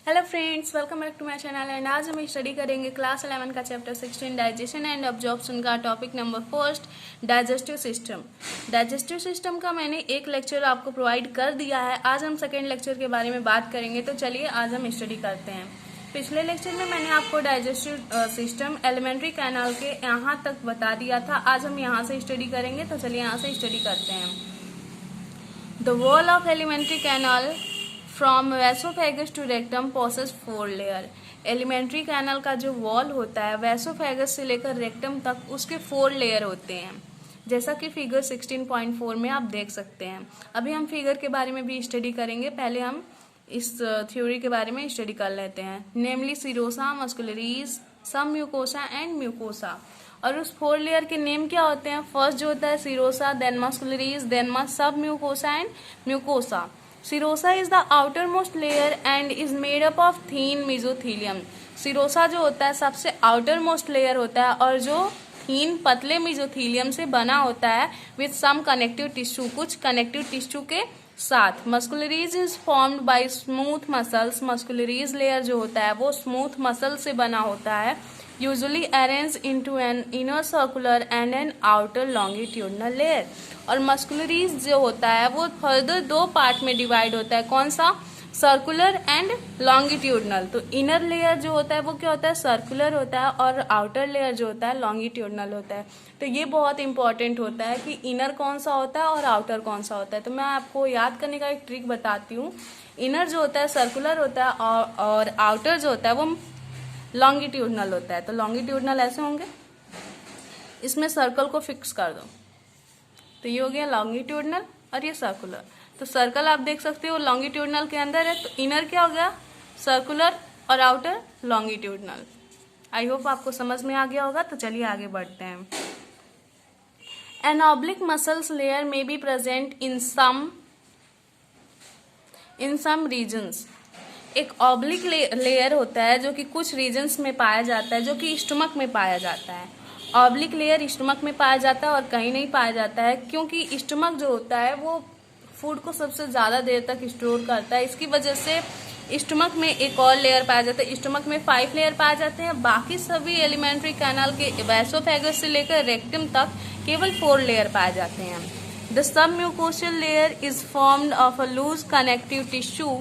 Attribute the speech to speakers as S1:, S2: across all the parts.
S1: Hello friends, welcome back to my channel. And आज हम study करेंगे क्लास 11 का चैप्टर 16 डाइजेशन एंड अब्जॉर्प्शन का topic number first digestive system. Digestive system का मैंने एक लेक्चर आपको प्रोवाइड कर दिया है। आज हम सेकेंड लेक्चर के बारे में बात करेंगे, तो चलिए आज हम स्टडी करते हैं। पिछले लेक्चर में मैंने आपको डाइजेस्टिव सिस्टम एलिमेंट्री कैनाल के यहाँ तक बता दिया था। आज हम यहाँ से स्टडी करेंगे, तो चलिए यहाँ से स्टडी करते हैं। The wall of alimentary canal from oesophagus to rectum possess 4 layer. Alimentary canal का जो वॉल होता है वैसोफेगस से लेकर रेक्टम तक, उसके 4 लेयर होते हैं, जैसा कि फिगर 16.4 में आप देख सकते हैं। अभी हम फिगर के बारे में भी स्टडी करेंगे, पहले हम इस थ्योरी के बारे में स्टडी कर लेते हैं। नेमली सीरोसा, मस्कुलरीज, सब म्यूकोसा एंड म्यूकोसा। और उस 4 लेयर के नेम क्या होते हैं? फर्स्ट जो होता है सीरोसा, देन मस्कुलरीज, देन सब mucosa and mucosa. Serosa is the outermost layer and is made up of thin mesothelium. Serosa जो होता है सबसे outermost layer होता है और जो thin पतले mesothelium से बना होता है with some connective tissue, कुछ connective tissue के साथ। Muscularies is formed by smooth muscles. Muscularies layer जो होता है वो smooth muscle से बना होता है, usually arranged into an inner circular and an outer longitudinal layer. और मस्कुलरीज जो होता है वो फर्दर 2 पार्ट में डिवाइड होता है। कौन सा? Circular and longitudinal. तो इनर लेयर जो होता है वो क्या होता है? सर्कुलर होता है, और आउटर लेयर जो होता है लॉन्गिट्यूडनल होता है। तो ये बहुत इंपॉर्टेंट होता है कि इनर कौन सा होता है और आउटर कौन सा होता है। तो मैं आपको याद करने का एक ट्रिक बताती हूँ। इनर जो होता है सर्कुलर होता है और आउटर जो होता है वो लॉन्गिट्यूडनल होता है। तो लॉन्गिट्यूडनल ऐसे होंगे, इसमें सर्कल को फिक्स कर दो, तो ये हो गया लॉन्गिट्यूडनल और ये सर्कुलर। तो सर्कल आप देख सकते हो लॉन्गिट्यूडनल के अंदर है, तो इनर क्या हो गया? सर्कुलर और आउटर लॉन्गिट्यूडनल। आई होप आपको समझ में आ गया होगा। तो चलिए आगे बढ़ते हैं। An oblique muscles layer may be present in some regions. एक ऑब्लिक लेयर होता है जो कि कुछ रीजन्स में पाया जाता है, जो कि स्टमक में पाया जाता है। ऑब्लिक लेयर स्टमक में पाया जाता है और कहीं नहीं पाया जाता है, क्योंकि स्टमक जो होता है वो फूड को सबसे ज्यादा देर तक स्टोर करता है। इसकी वजह से स्टमक में एक और लेयर पाया जाता है। स्टमक में 5 लेयर पाए जाते हैं, बाकी सभी एलिमेंट्री कैनाल के वैसोफेगस से लेकर रेक्टम तक केवल 4 लेयर पाए जाते हैं। The submucosal layer is formed of a loose connective tissue.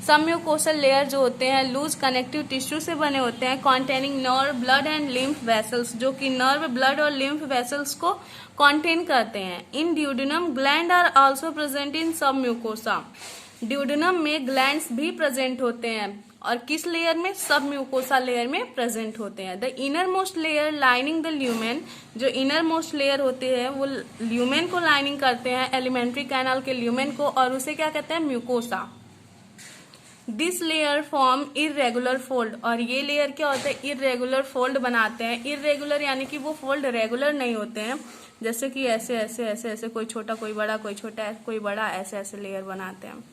S1: Submucosal layer जो होते हैं लूज कनेक्टिव टिश्यू से बने होते हैं, containing nerve, blood and lymph vessels, जो कि नर्व, ब्लड और लिम्फ वेसल्स को कॉन्टेन करते हैं। In duodenum gland are also present in submucosa. Duodenum में ग्लैंड्स भी प्रेजेंट होते हैं, और किस लेयर में? सबम्यूकोसा लेयर में प्रेजेंट होते हैं। The inner most layer lining the lumen. जो इनर मोस्ट लेयर होते हैं वो ल्यूमेन को लाइनिंग करते हैं, एलिमेंट्री कैनाल के ल्यूमेन को, और उसे क्या कहते हैं? Mucosa. This layer form irregular fold. और ये लेयर क्या होता है? इरेगुलर फोल्ड बनाते हैं। इरेगुलर यानी कि वो फोल्ड रेगुलर नहीं होते हैं, जैसे कि ऐसे ऐसे ऐसे ऐसे, कोई छोटा कोई बड़ा, कोई छोटा कोई बड़ा, ऐसे ऐसे लेयर बनाते हैं।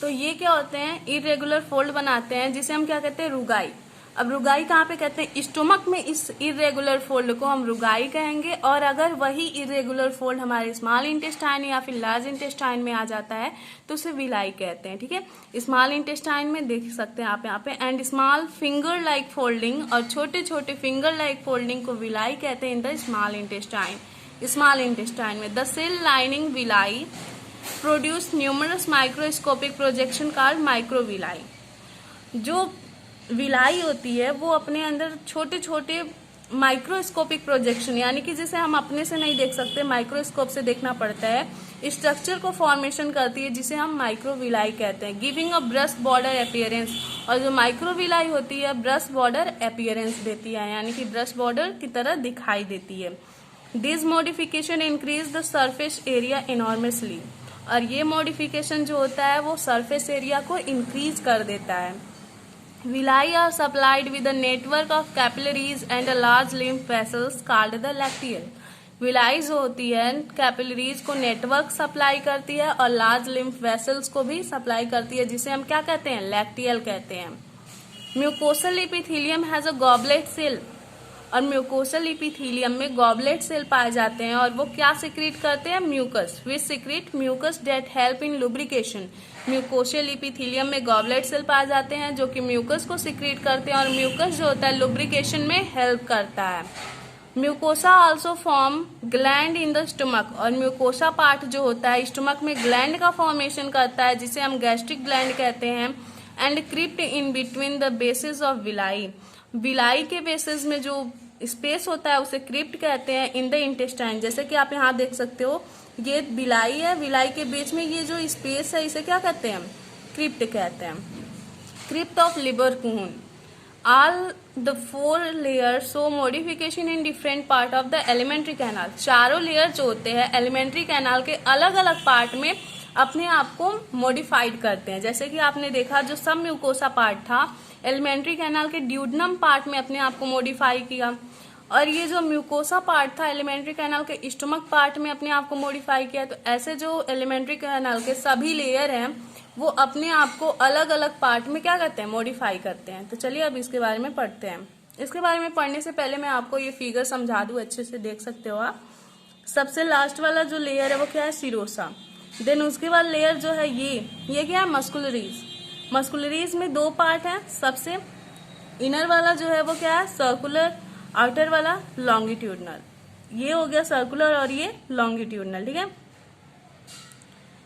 S1: तो ये क्या होते हैं? इरेगुलर फोल्ड बनाते हैं, जिसे हम क्या कहते हैं? रुगाई। अब रुगाई कहाँ पे कहते हैं? स्टोमक में इस इरेगुलर फोल्ड को हम रुगाई कहेंगे। और अगर वही इरेगुलर फोल्ड हमारे स्मॉल इंटेस्टाइन या फिर लार्ज इंटेस्टाइन में आ जाता है तो उसे विलाई कहते हैं। ठीक है, स्मॉल इंटेस्टाइन में देख सकते हैं आप यहाँ पे। And small finger like folding, और छोटे छोटे फिंगर लाइक फोल्डिंग को विलाई कहते हैं in the small intestine. Small intestine में the cell lining villi produce numerous microscopic projection called microvilli. जो विलाई होती है वो अपने अंदर छोटे छोटे माइक्रोस्कोपिक प्रोजेक्शन, यानी कि जिसे हम अपने से नहीं देख सकते, माइक्रोस्कोप से देखना पड़ता है, स्ट्रक्चर को फॉर्मेशन करती है, जिसे हम माइक्रोविलाई कहते हैं। Giving a brush border appearance. और जो माइक्रोविलाई होती है ब्रश बॉर्डर अपीयरेंस देती है, यानी कि ब्रश बॉर्डर की तरह दिखाई देती है। This modification increase the surface area enormously. और ये मॉडिफिकेशन जो होता है वो सरफेस एरिया को इंक्रीज कर देता है। Villi are supplied with a network of capillaries and a large lymph vessels called the lacteal. Villi जो होती है कैपिलरीज को नेटवर्क सप्लाई करती है और लार्ज लिम्फ वेसल्स को भी सप्लाई करती है, जिसे हम क्या कहते हैं? लैक्टियल कहते हैं। Mucosal epithelium has a goblet cell. और म्यूकोसल इपिथीलियम में गॉबलेट सेल पाए जाते हैं और वो क्या सिक्रीट करते हैं, mucus, which secrete mucus that help in lubrication. Mucosal epithelium में गॉबलेट सेल पाए जाते हैं जो कि म्यूकस को सिक्रीट करते हैं और म्यूकस जो होता है लुब्रिकेशन में हेल्प करता है। Mucosa also form gland in the stomach, और म्यूकोसा पार्ट जो होता है स्टमक में ग्लैंड का फॉर्मेशन करता है जिसे हम गैस्ट्रिक ग्लैंड कहते हैं। And crypt in between the basis of villi, villi के बेसिस में जो स्पेस होता है उसे क्रिप्ट कहते हैं। इन द इंटेस्टाइन, जैसे कि आप यहाँ देख सकते हो ये विलाई है, विलाई के बीच में ये जो स्पेस है इसे क्या कहते हैं, क्रिप्ट कहते हैं। Crypt of Lieberkuhn, all the 4 layers show modification in different part of the alimentary canal। चारों लेयर जो होते हैं एलिमेंट्री कैनाल के अलग अलग पार्ट में अपने आप को मॉडिफाइड करते हैं। जैसे कि आपने देखा जो सब म्यूकोसा पार्ट था एलिमेंट्री कैनाल के ड्यूडनम पार्ट में अपने आप को मॉडिफाई किया, और ये जो म्यूकोसा पार्ट था एलिमेंट्री कैनाल के स्टमक पार्ट में अपने आप को मॉडिफाई किया। तो ऐसे जो एलिमेंट्री कैनाल के सभी लेयर हैं वो अपने आप को अलग अलग पार्ट में क्या करते हैं, मॉडिफाई करते हैं। तो चलिए अब इसके बारे में पढ़ते हैं। इसके बारे में पढ़ने से पहले मैं आपको ये फिगर समझा दूं, अच्छे से देख सकते हो आप। सबसे लास्ट वाला जो लेयर है वो क्या है, सिरोसा। देन उसके बाद लेयर जो है ये क्या है, मस्कुलरीज। मस्कुलरीज में 2 पार्ट है। सबसे इनर वाला जो है वो क्या है, सर्कुलर, आउटर वाला लॉन्गिट्यूडनल। ये हो गया सर्कुलर और ये लॉन्गिट्यूडनल, ठीक है।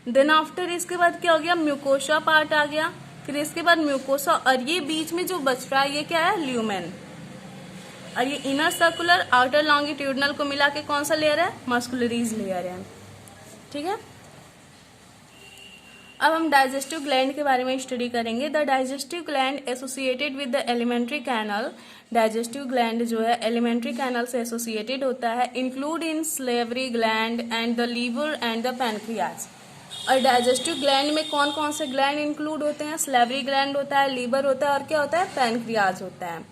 S1: देन आफ्टर इसके बाद क्या हो गया, म्यूकोसा पार्ट आ गया। फिर इसके बाद म्यूकोसा, और ये बीच में जो बच रहा है ये क्या है, ल्यूमेन। और ये इनर सर्कुलर आउटर लॉन्गिट्यूडनल को मिला के कौन सा लेयर है, मस्कुलरीज लेयर है, ठीक है। अब हम डाइजेस्टिव ग्लैंड के बारे में स्टडी करेंगे। The digestive gland associated with the alimentary canal, digestive gland जो है एलिमेंट्री कैनल से एसोसिएटेड होता है। Include in salivary gland and the liver and the pancreas. और डाइजेस्टिव ग्लैंड में कौन कौन से ग्लैंड इंक्लूड होते हैं, सलेवरी ग्लैंड होता है, लीवर होता है और क्या होता है, पैनक्रियाज होता है।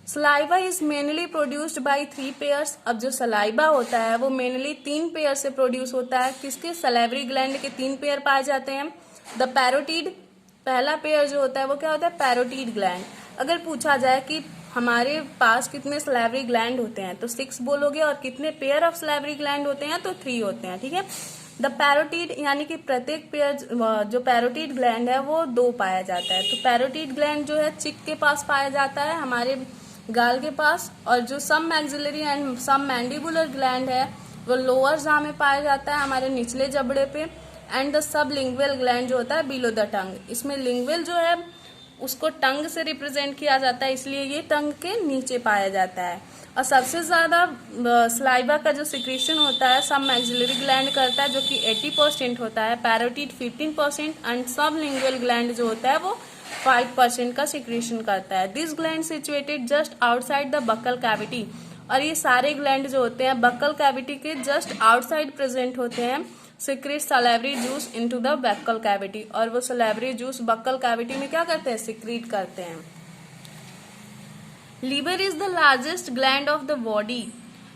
S1: Saliva is mainly produced by 3 pairs. अब जो सलाइवा होता है वो मेनली 3 पेयर से प्रोड्यूस होता है। किसके, सलेवरी ग्लैंड के 3 पेयर पाए जाते हैं। द पैरोटिड, पहला पेयर जो होता है वो क्या होता है, पैरोटिड ग्लैंड। अगर पूछा जाए कि हमारे पास कितने सलेवरी ग्लैंड होते हैं तो 6 बोलोगे, और कितने पेयर ऑफ सलेवरी ग्लैंड होते हैं तो 3 होते हैं, ठीक है। द पैरोटिड यानी कि प्रत्येक पेयर जो पैरोटिड ग्लैंड है वो 2 पाया जाता है। तो पैरोटिड ग्लैंड जो है चिक के पास पाया जाता है, हमारे गाल के पास। और जो सब मैक्सिलरी एंड सब मैंडिबुलर ग्लैंड है वो लोअर जॉ में पाया जाता है, हमारे निचले जबड़े पे। And the sub lingual gland जो होता है बिलो द टंग। इसमें लिंगुअल जो है उसको टंग से रिप्रेजेंट किया जाता है, इसलिए ये टंग के नीचे पाया जाता है। और सबसे ज्यादा सलाइवा का जो सिक्रीशन होता है सब मैक्सिलरी ग्लैंड करता है जो कि 80% होता है, parotid 15% and sublingual gland जो होता है वो 5% का सिक्रीशन करता है। This gland situated just outside the buccal cavity. और ये सारे ग्लैंड जो होते हैं बक्कल कैविटी के जस्ट आउटसाइड प्रेजेंट होते हैं। Secrete salivary juice into the buccal cavity, और वो सलेवरी जूस बक्कल कैविटी में क्या करते हैं, सिक्रीट करते हैं। Liver is the largest gland of the body.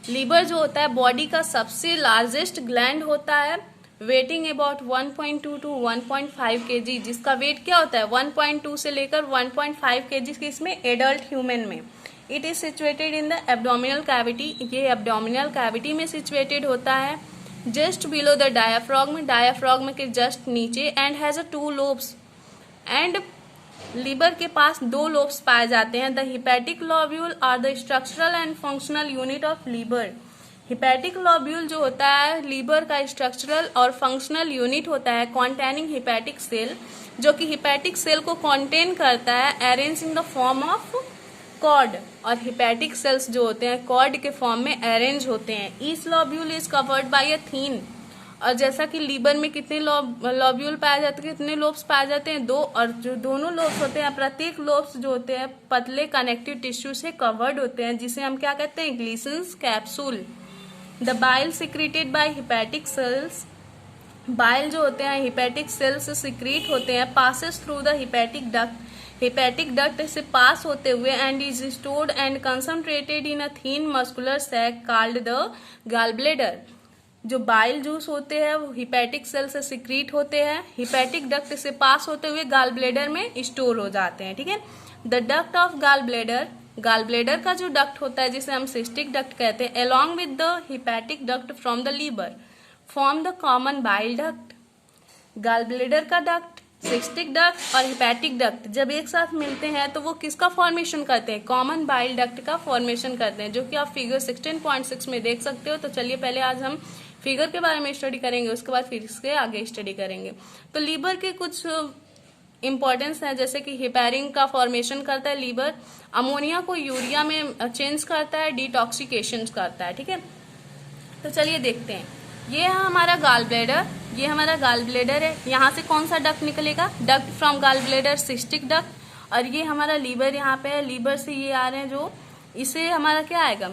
S1: Liver जो होता है बॉडी का सबसे लार्जेस्ट ग्लैंड होता है, वेटिंग अबाउट 1.2 to 1.5 kg, जिसका वेट क्या होता है 1.2 से लेकर 1.5 kg की इसमें एडल्ट ह्यूमन में। It is situated in the abdominal cavity, ये एब्डोमिनल कैविटी में सिचुएटेड होता है। Just below the diaphragm, diaphragm के जस्ट नीचे। And has a 2 lobes, and liver के पास 2 लोब्स पाए जाते हैं। The hepatic lobule are the structural and functional unit of liver. Hepatic lobule जो होता है लीवर का स्ट्रक्चरल और फंक्शनल यूनिट होता है, कॉन्टेनिंग हिपैटिक सेल, जो कि हिपैटिक सेल को कॉन्टेन करता है, arrange in the form of cord. और हिपैटिक सेल्स जो होते हैं कॉर्ड के फॉर्म में अरेंज होते हैं। Each lobule is covered by a thin. और जैसा कि लीवर में कितने लॉब्यूल पाए जाते हैं, कितने लोब्स पाए जाते हैं, 2। और जो दोनों लोब्स होते हैं, प्रत्येक लोब्स जो होते हैं पतले कनेक्टिव टिश्यू से कवर्ड होते हैं, जिसे हम क्या कहते हैं, Glisson's capsule. The bile secreted by hepatic cells, bile जो होते हैं हिपैटिक सेल्स से सिक्रीट होते हैं, passes through the hepatic duct, hepatic duct से पास होते हुए, and is stored and concentrated in a thin muscular sac called the gall bladder. जो बाइल जूस होते हैं वो हिपैटिक सेल से सिक्रीट होते हैं, हिपैटिक डक्ट से पास होते हुए गॉल ब्लैडर में स्टोर हो जाते हैं, ठीक है। The duct of gall bladder, gall bladder का जो डक्ट होता है जिसे हम सिस्टिक डक्ट कहते हैं, along with the hepatic duct from the liver form the common bile duct। गाल ब्लेडर का डक्ट, सिस्टिक डक्ट और हेपेटिक डक्ट जब एक साथ मिलते हैं तो वो किसका फॉर्मेशन करते हैं? कॉमन बाइल डक्ट का फॉर्मेशन करते हैं, जो कि आप फिगर 16.6 में देख सकते हो। तो चलिए पहले आज हम फिगर के बारे में स्टडी करेंगे, उसके बाद फिर इसके आगे स्टडी करेंगे। तो लीवर के कुछ इंपॉर्टेंस है, जैसे कि हेपेरिन का फॉर्मेशन करता है लीवर, अमोनिया को यूरिया में चेंज करता है, डिटॉक्सिकेशन करता है। ठीक है, तो चलिए देखते हैं। ये है हमारा गाल ब्लेडर, ये हमारा गाल ब्लेडर है। यहाँ से कौन सा डक्ट निकलेगा? Duct from gall bladder, cystic duct. और ये हमारा लीवर यहाँ पे है, लीवर से ये आ रहे हैं जो, इससे हमारा क्या आएगा?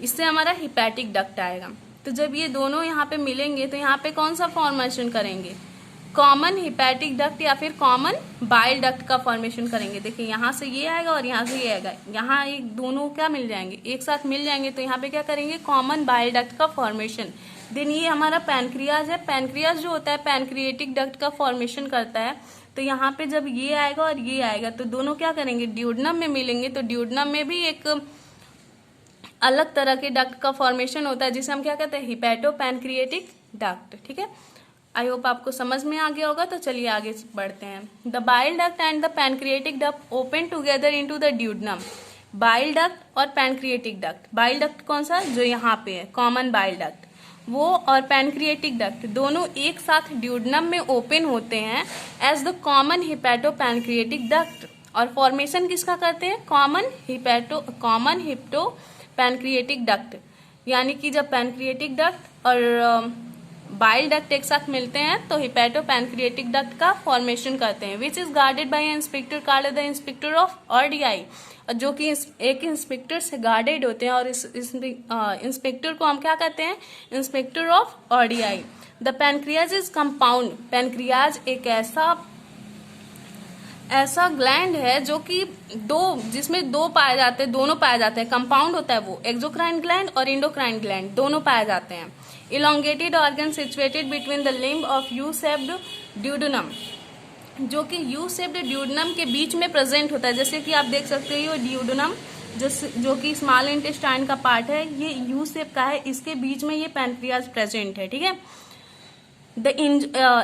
S1: इससे हमारा हिपैटिक डक्ट आएगा। तो जब ये दोनों यहाँ पे मिलेंगे तो यहाँ पे कौन सा फॉर्मेशन करेंगे? कॉमन हिपैटिक डक्ट या फिर कॉमन बाइल डक्ट का फॉर्मेशन करेंगे। देखिए यहाँ से ये आएगा और यहाँ से ये आएगा, यहाँ एक दोनों क्या मिल जाएंगे? एक साथ मिल जाएंगे। तो यहाँ पे क्या करेंगे? कॉमन बाइल डक्ट का फॉर्मेशन। देन ये हमारा पैनक्रियाज है, पैनक्रियाज जो होता है पैनक्रिएटिक डक्ट का फॉर्मेशन करता है। तो यहाँ पे जब ये आएगा और ये आएगा तो दोनों क्या करेंगे? ड्यूडनम में मिलेंगे। तो ड्यूडनम में भी एक अलग तरह के डक्ट का फॉर्मेशन होता है जिसे हम क्या कहते हैं? Hepato pancreatic duct. ठीक है, आई होप आपको समझ में आ गया होगा। तो चलिए आगे बढ़ते हैं। The bile duct and the pancreatic duct open together into the duodenum. Bile duct और पैनक्रिएटिक डक्ट, बाइल डक्ट कौन सा? जो यहाँ पे है कॉमन बाइल डक्ट, वो और पैनक्रिएटिक डक्ट दोनों एक साथ ड्यूडनम में ओपन होते हैं as the common hepato pancreatic duct. और फॉर्मेशन किसका करते हैं? Common hepato pancreatic duct. यानी कि जब पैनक्रिएटिक डक्ट और बाइल डक्ट एक साथ मिलते हैं तो हिपैटो पैनक्रिएटिक डक्ट का फॉर्मेशन करते हैं, which is guarded by sphincter called the sphincter of Oddi. जो कि एक इंस्पेक्टर से गार्डेड होते हैं और इस इंस्पेक्टर को हम क्या कहते हैं? Inspector of RDI. The pancreas is compound. Pancreas एक ऐसा ग्लैंड है जो कि जिसमें दो पाए जाते हैं, दोनों पाए जाते हैं। कंपाउंड होता है वो, एक्सोक्राइन ग्लैंड और इंडोक्राइन ग्लैंड दोनों पाए जाते हैं। Elongated organ situated between the limb of U shaped duodenum, जो कि यू शेप्ड ड्यूडनम के बीच में प्रेजेंट होता है। जैसे कि आप देख सकते हो ड्यूडनम जो कि स्मॉल इंटेस्टाइन का पार्ट है, ये यू शेप का है, इसके बीच में ये पैनक्रियाज प्रेजेंट है। ठीक है, द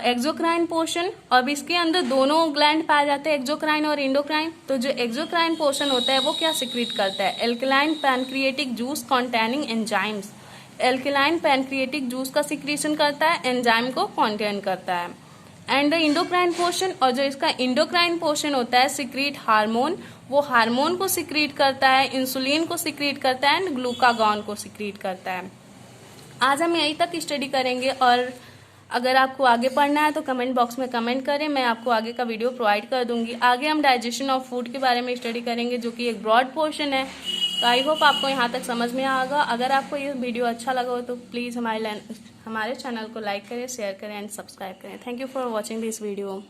S1: एक्सोक्राइन पोर्शन, अब इसके अंदर दोनों ग्लैंड पाए जाते हैं, एक्सोक्राइन और इंडोक्राइन। तो जो एक्सोक्राइन पोर्शन होता है वो क्या सिक्रीट करता है? Alkaline pancreatic juice containing enzymes. Alkaline pancreatic juice का सिक्रीशन करता है, एंजाइम को कॉन्टेन करता है। एंड द इंडोक्राइन पोर्शन, और जो इसका इंडोक्राइन पोर्शन होता है सिक्रीट हार्मोन, वो हार्मोन को सिक्रीट करता है, इंसुलिन को सिक्रीट करता है एंड ग्लूकागॉन को सिक्रीट करता है। आज हम यहीं तक स्टडी करेंगे और अगर आपको आगे पढ़ना है तो कमेंट बॉक्स में कमेंट करें, मैं आपको आगे का वीडियो प्रोवाइड कर दूंगी। आगे हम डाइजेशन ऑफ फूड के बारे में स्टडी करेंगे जो कि एक ब्रॉड पोर्शन है। तो आई होप आपको यहाँ तक समझ में आएगा। अगर आपको ये वीडियो अच्छा लगा हो तो प्लीज़ हमारे चैनल को लाइक करें, शेयर करें एंड सब्सक्राइब करें। Thank you for watching this video.